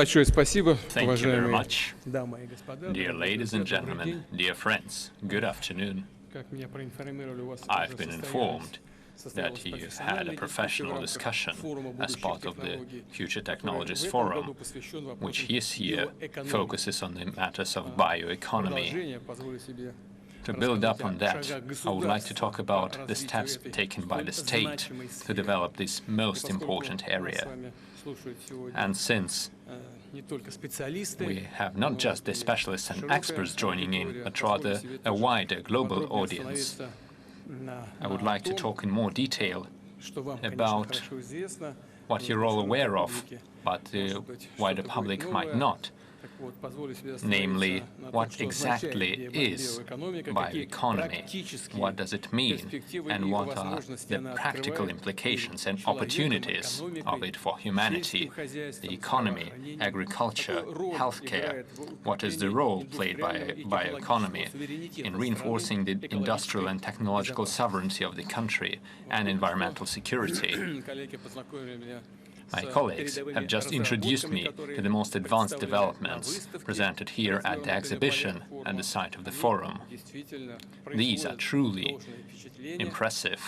Большое спасибо, Thank you very уважаемые much. дамы и господа. Dear ladies and gentlemen, dear friends, good afternoon. Как меня проинформировали, у вас I've уже been состоялась informed that you had a professional discussion as part of the Future Technologies Forum, which this year focuses on the matters of bioeconomy. To build up on that, I would like to talk about the steps taken by the state to develop this most important area. And since we have not just the specialists and experts joining in, but rather a wider global audience, I would like to talk in more detail about what you're all aware of, but the wider public might not. Namely, what exactly is bioeconomy, what does it mean, and what are the practical implications and opportunities of it for humanity, the economy, agriculture, healthcare, what is the role played by bioeconomy in reinforcing the industrial and technological sovereignty of the country and environmental security. My colleagues have just introduced me to the most advanced developments presented here at the exhibition and the site of the forum. These are truly impressive.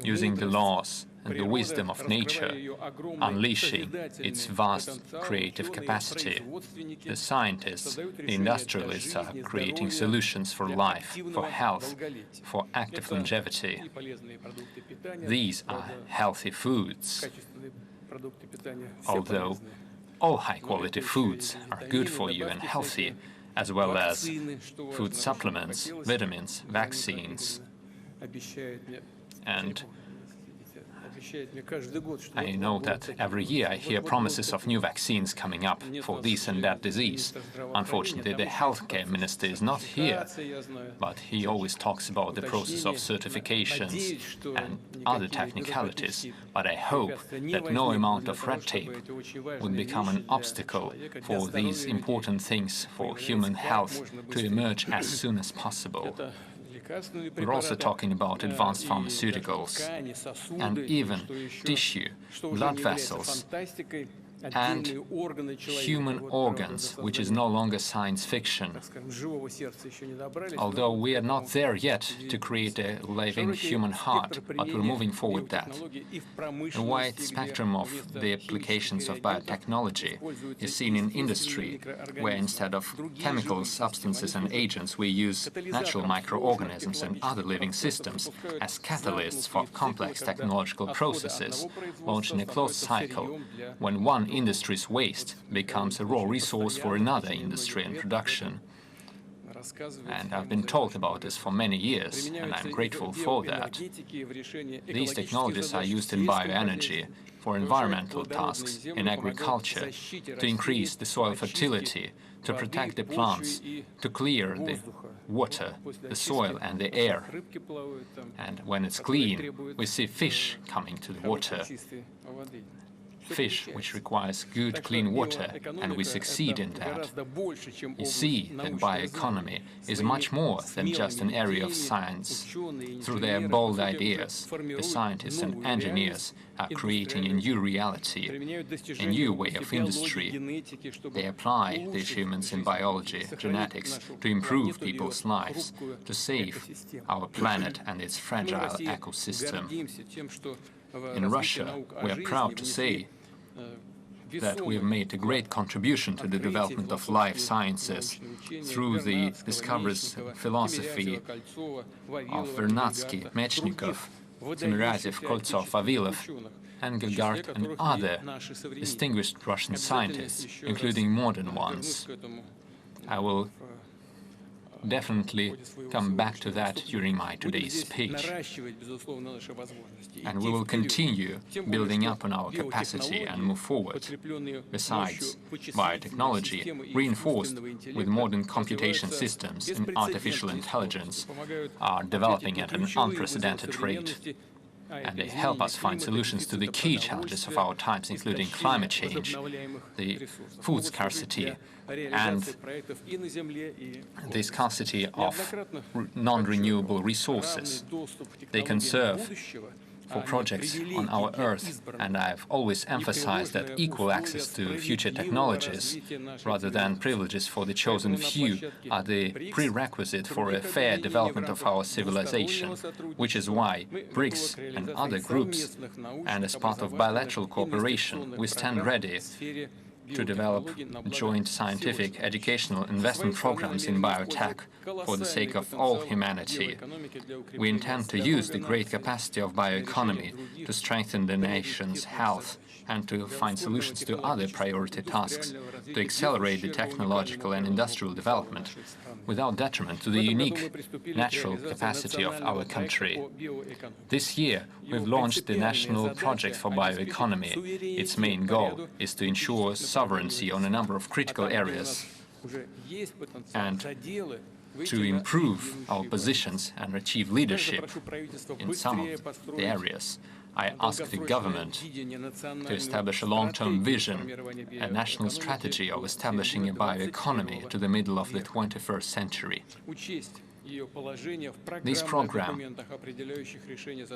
Using the laws and the wisdom of nature, unleashing its vast creative capacity, the scientists, the industrialists are creating solutions for life, for health, for active longevity. These are healthy foods. Although all high-quality foods are good for you and healthy, as well as food supplements, vitamins, vaccines, and I know that every year I hear promises of new vaccines coming up for this and that disease. Unfortunately, the healthcare minister is not here, but he always talks about the process of certifications and other technicalities. But I hope that no amount of red tape would become an obstacle for these important things for human health to emerge as soon as possible. We're also talking about advanced pharmaceuticals and even tissue, blood vessels, and human organs, which is no longer science fiction. Although we are not there yet to create a living human heart, but we're moving forward that. A wide spectrum of the applications of biotechnology is seen in industry, where instead of chemical substances and agents, we use natural microorganisms and other living systems as catalysts for complex technological processes, launching a closed cycle when one industry's waste becomes a raw resource for another industry and production. And I've been told about this for many years, and I'm grateful for that. These technologies are used in bioenergy, for environmental tasks, in agriculture, to increase the soil fertility, to protect the plants, to clear the water, the soil and the air. And when it's clean, we see fish coming to the water. Fish which requires good, clean water, and we succeed in that. You see that bioeconomy is much more than just an area of science. Through their bold ideas, the scientists and engineers are creating a new reality, a new way of industry. They apply the achievements in biology, genetics, to improve people's lives, to save our planet and its fragile ecosystem. In Russia, we are proud to say that we have made a great contribution to the development of life sciences through the discoveries and philosophy of Vernadsky, Mechnikov, Timorazov, Koltsov, Vavilov, Engelgard, and other distinguished Russian scientists, including modern ones. I will definitely come back to that during my today's speech. And we will continue building up on our capacity and move forward. Besides, biotechnology, reinforced with modern computation systems and artificial intelligence, are developing at an unprecedented rate. And they help us find solutions to the key challenges of our times, including climate change, the food scarcity, and the scarcity of non-renewable resources. They conserve for projects on our Earth, and I've always emphasized that equal access to future technologies, rather than privileges for the chosen few, are the prerequisite for a fair development of our civilization, which is why BRICS and other groups, and as part of bilateral cooperation, we stand ready to develop joint scientific, educational investment programs in biotech for the sake of all humanity. We intend to use the great capacity of bioeconomy to strengthen the nation's health and to find solutions to other priority tasks, to accelerate the technological and industrial development without detriment to the unique natural capacity of our country. This year, we've launched the National Project for Bioeconomy. Its main goal is to ensure sovereignty on a number of critical areas and to improve our positions and achieve leadership in some of the areas. I ask the government to establish a long-term vision, a national strategy of establishing a bioeconomy to the middle of the 21st century. This program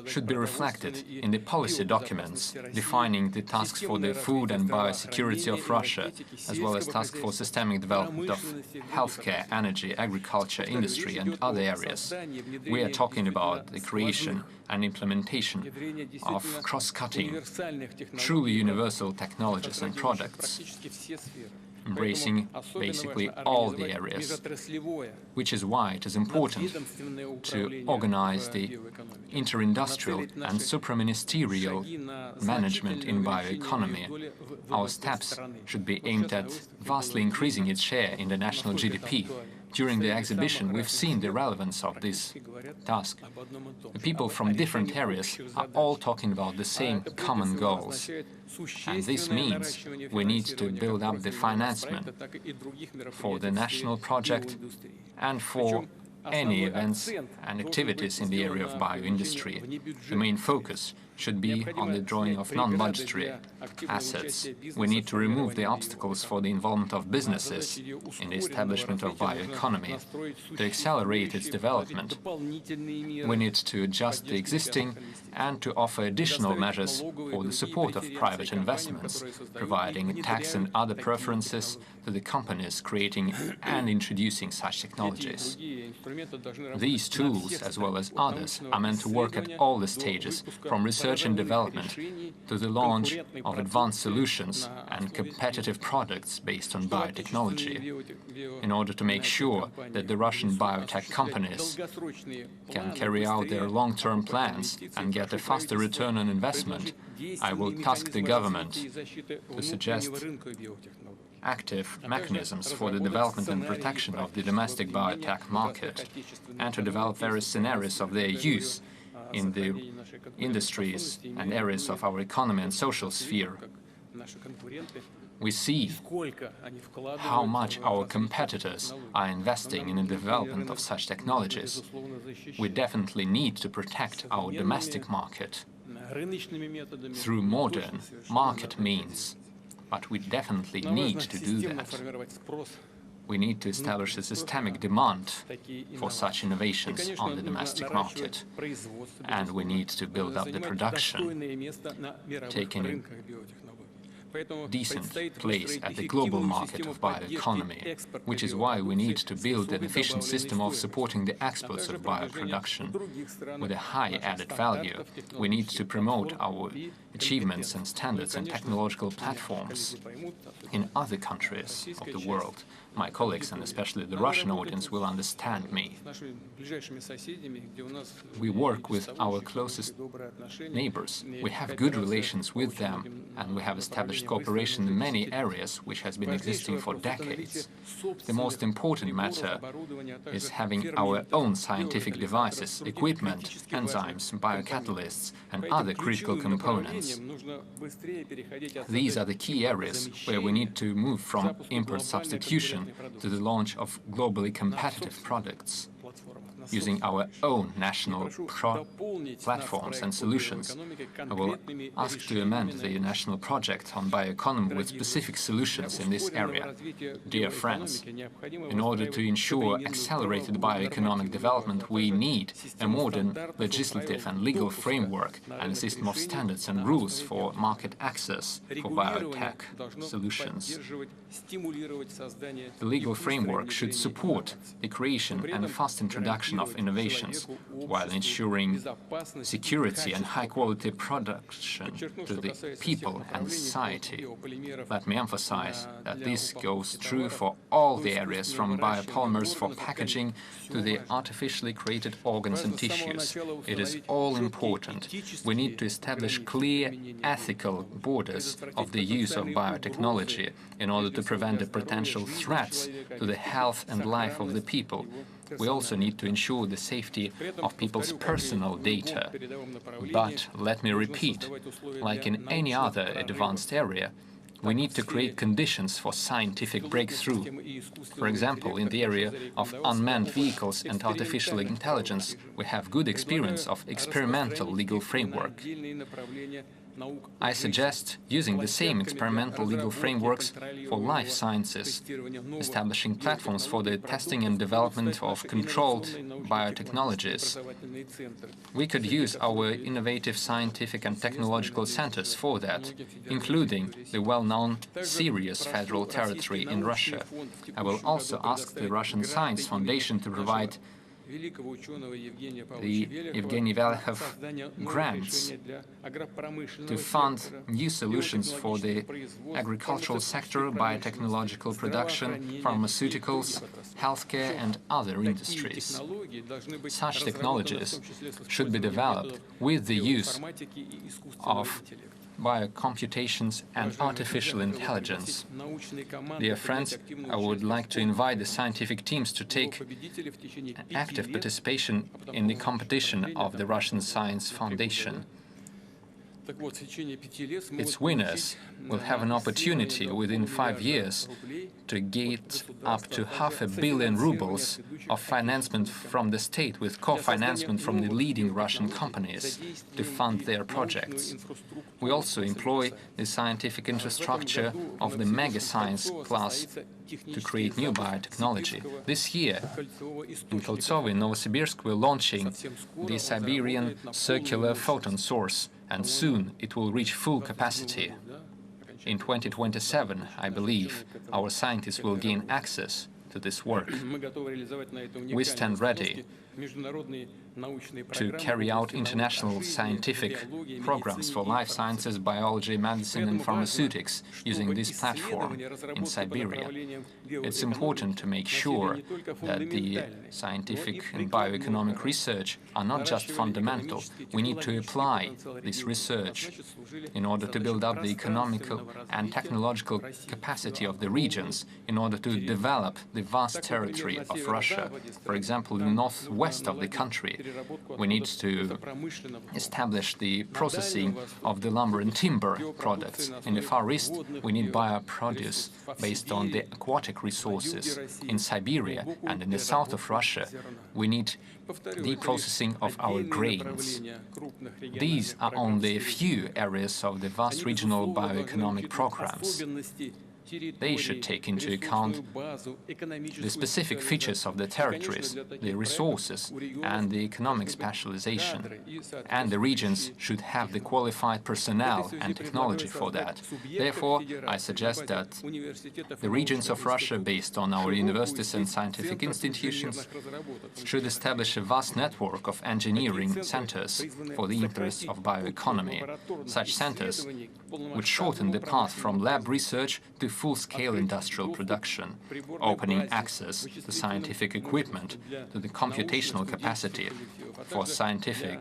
should be reflected in the policy documents defining the tasks for the food and biosecurity of Russia, as well as tasks for systemic development of healthcare, energy, agriculture, industry and other areas. We are talking about the creation and implementation of cross-cutting, truly universal technologies and products, embracing basically all the areas, which is why it is important to organize the inter-industrial and supraministerial management in bioeconomy. Our steps should be aimed at vastly increasing its share in the national GDP. During the exhibition, we've seen the relevance of this task. The people from different areas are all talking about the same common goals. And this means we need to build up the financement for the national project and for any events and activities in the area of bioindustry. The main focus should be on the drawing of non-budgetary assets. We need to remove the obstacles for the involvement of businesses in the establishment of bioeconomy. To accelerate its development, we need to adjust the existing and to offer additional measures for the support of private investments, providing tax and other preferences to the companies creating and introducing such technologies. These tools, as well as others, are meant to work at all the stages, from research and development to the launch of advanced solutions and competitive products based on biotechnology, in order to make sure that the Russian biotech companies can carry out their long-term plans and get a faster return on investment. I will task the government to suggest active mechanisms for the development and protection of the domestic biotech market and to develop various scenarios of their use in the industries and areas of our economy and social sphere. We see how much our competitors are investing in the development of such technologies. We definitely need to protect our domestic market through modern market means, but we definitely need to do that. We need to establish a systemic demand for such innovations on the domestic market, and we need to build up the production, taking a decent place at the global market of bioeconomy, which is why we need to build an efficient system of supporting the exports of bioproduction with a high added value. We need to promote our achievements and standards and technological platforms in other countries of the world. My colleagues, and especially the Russian audience, will understand me. We work with our closest neighbors. We have good relations with them, and we have established cooperation in many areas which has been existing for decades. The most important matter is having our own scientific devices, equipment, enzymes, biocatalysts, and other critical components. These are the key areas where we need to move from import substitution to the launch of globally competitive products. using our own national platforms and solutions. I will ask to amend the national project on bioeconomy with specific solutions in this area. Dear friends, in order to ensure accelerated bioeconomic development, we need a modern legislative and legal framework and a system of standards and rules for market access for biotech solutions. The legal framework should support the creation and fast introduction of innovations while ensuring security and high-quality production to the people and society. Let me emphasize that this goes true for all the areas from biopolymers for packaging to the artificially created organs and tissues. It is all important. We need to establish clear ethical borders of the use of biotechnology in order to prevent the potential threats to the health and life of the people. We also need to ensure the safety of people's personal data. But let me repeat, like in any other advanced area, we need to create conditions for scientific breakthrough. For example, in the area of unmanned vehicles and artificial intelligence, we have good experience of experimental legal framework. I suggest using the same experimental legal frameworks for life sciences, establishing platforms for the testing and development of controlled biotechnologies. We could use our innovative scientific and technological centers for that, including the well-known Sirius Federal Territory in Russia. I will also ask the Russian Science Foundation to provide the Evgeny Velekov grants to fund new solutions for the agricultural sector, biotechnological production, pharmaceuticals, healthcare and other industries. Such technologies should be developed with the use of biocomputations and artificial intelligence. Dear friends, I would like to invite the scientific teams to take active participation in the competition of the Russian Science Foundation. Its winners will have an opportunity within 5 years to get up to ₹500 million of financement from the state with co-financement from the leading Russian companies to fund their projects. We also employ the scientific infrastructure of the mega-science class to create new biotechnology. This year, in Koltsovo, in Novosibirsk, we're launching the Siberian circular photon source, and soon it will reach full capacity. In 2027, I believe, our scientists will gain access to this work. We stand ready to carry out international scientific programs for life sciences, biology, medicine and pharmaceutics using this platform in Siberia. It's important to make sure that the scientific and bioeconomic research are not just fundamental. We need to apply this research in order to build up the economical and technological capacity of the regions, in order to develop the vast territory of Russia. For example, in the northwest of the country, we need to establish the processing of the lumber and timber products. In the Far East, we need bioproduce based on the aquatic resources. In Siberia and in the south of Russia, we need the processing of our grains. These are only a few areas of the vast regional bioeconomic programs. They should take into account the specific features of the territories, the resources, and the economic specialization. And the regions should have the qualified personnel and technology for that. Therefore, I suggest that the regions of Russia, based on our universities and scientific institutions, should establish a vast network of engineering centers for the interests of bioeconomy. Such centers would shorten the path from lab research to full-scale industrial production, opening access to scientific equipment, to the computational capacity for scientific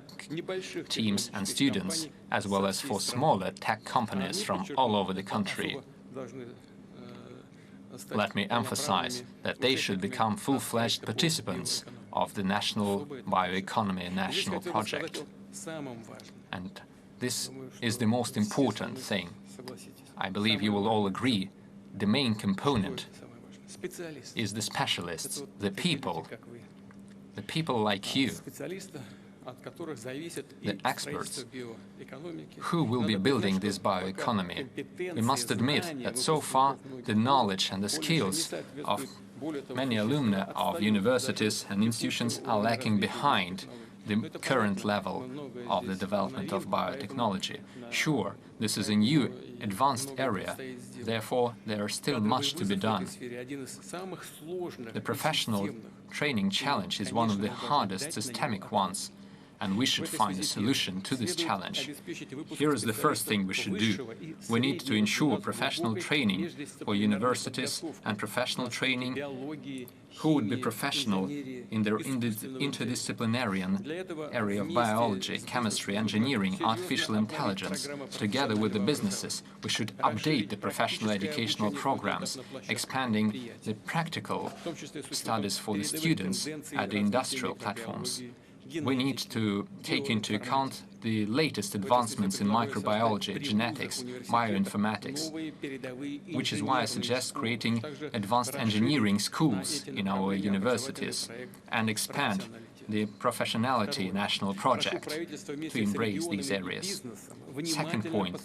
teams and students, as well as for smaller tech companies from all over the country. Let me emphasize that they should become full-fledged participants of the National Bioeconomy National Project. And this is the most important thing. I believe you will all agree. The main component is the specialists, the people, The people like you, the experts who will be building this bioeconomy. We must admit that so far the knowledge and the skills of many alumni of universities and institutions are lacking behind the current level of the development of biotechnology. Sure, this is a new, advanced area, therefore there is still much to be done. The professional training challenge is one of the hardest systemic ones, and we should find a solution to this challenge. Here is the first thing we should do. We need to ensure professional training for universities and professional training who would be professional in their interdisciplinary area of biology, chemistry, engineering, artificial intelligence. Together with the businesses, we should update the professional educational programs, expanding the practical studies for the students at the industrial platforms. We need to take into account the latest advancements in microbiology, genetics, bioinformatics, which is why I suggest creating advanced engineering schools in our universities and expand the professionality national project to embrace these areas. Second point,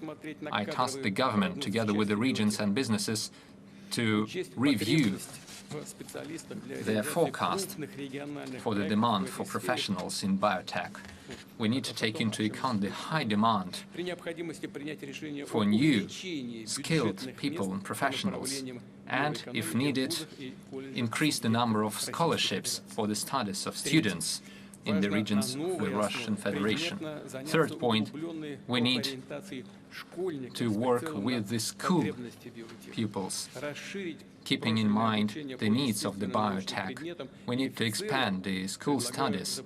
I task the government, together with the regions and businesses, to review their forecast for the demand for professionals in biotech. We need to take into account the high demand for new, skilled people and professionals, and, if needed, increase the number of scholarships for the studies of students in the regions of the Russian Federation. Third point, we need to work with the school pupils, keeping in mind the needs of the biotech. We need to expand the school studies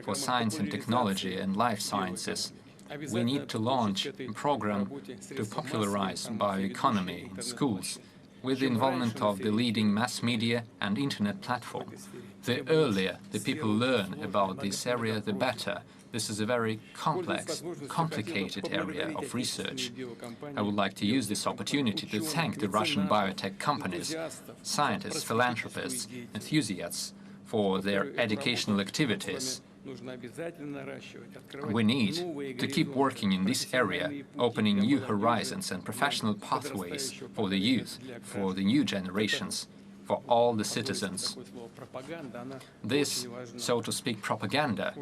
for science and technology and life sciences. We need to launch a program to popularize bioeconomy in schools with the involvement of the leading mass media and internet platform. The earlier the people learn about this area, the better. This is a very complex, complicated area of research. I would like to use this opportunity to thank the Russian biotech companies, scientists, philanthropists, enthusiasts for their educational activities. We need to keep working in this area, opening new horizons and professional pathways for the youth, for the new generations, for all the citizens. This, so to speak, propaganda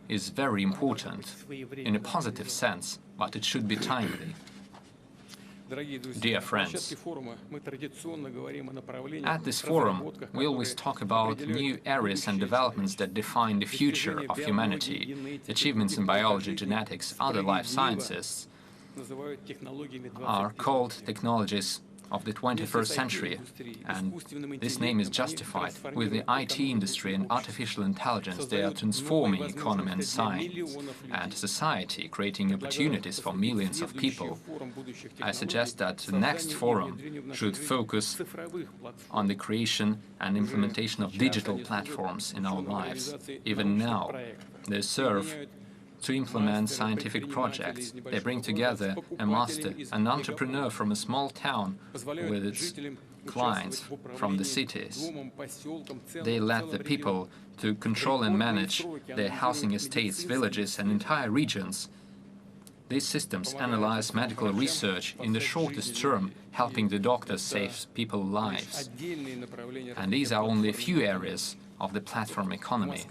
is very important in a positive sense, but it should be timely. Dear friends, at this forum, we always talk about new areas and developments that define the future of humanity. Achievements in biology, genetics, other life sciences are called technologies of the 21st century, and this name is justified. With the IT industry and artificial intelligence, they are transforming economy and science and society, creating opportunities for millions of people. I suggest that the next forum should focus on the creation and implementation of digital platforms in our lives. Even now, they serve to implement scientific projects. They bring together a master, an entrepreneur from a small town with its clients from the cities. They let the people to control and manage their housing estates, villages and entire regions. These systems analyze medical research in the shortest term, helping the doctors save people's lives. And these are only a few areas of the platform economy.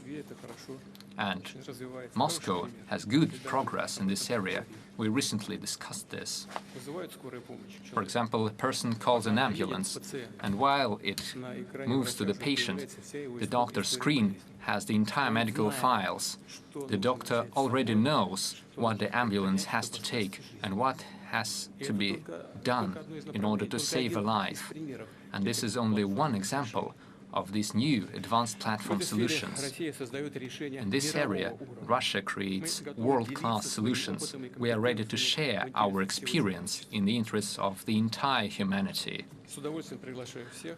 And Moscow has good progress in this area. We recently discussed this. For example, a person calls an ambulance, and while it moves to the patient, the doctor's screen has the entire medical files. The doctor already knows what the ambulance has to take and what has to be done in order to save a life. And this is only one example of these new advanced platform solutions. In this area, Russia creates world-class solutions. We are ready to share our experience in the interests of the entire humanity.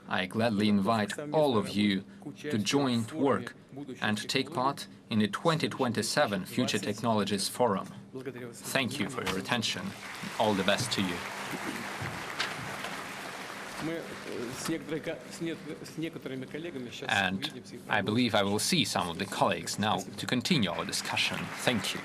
I gladly invite all of you to join work and to take part in the 2027 Future Technologies Forum. Thank you for your attention. All the best to you. And I believe I will see some of the colleagues now to continue our discussion. Thank you.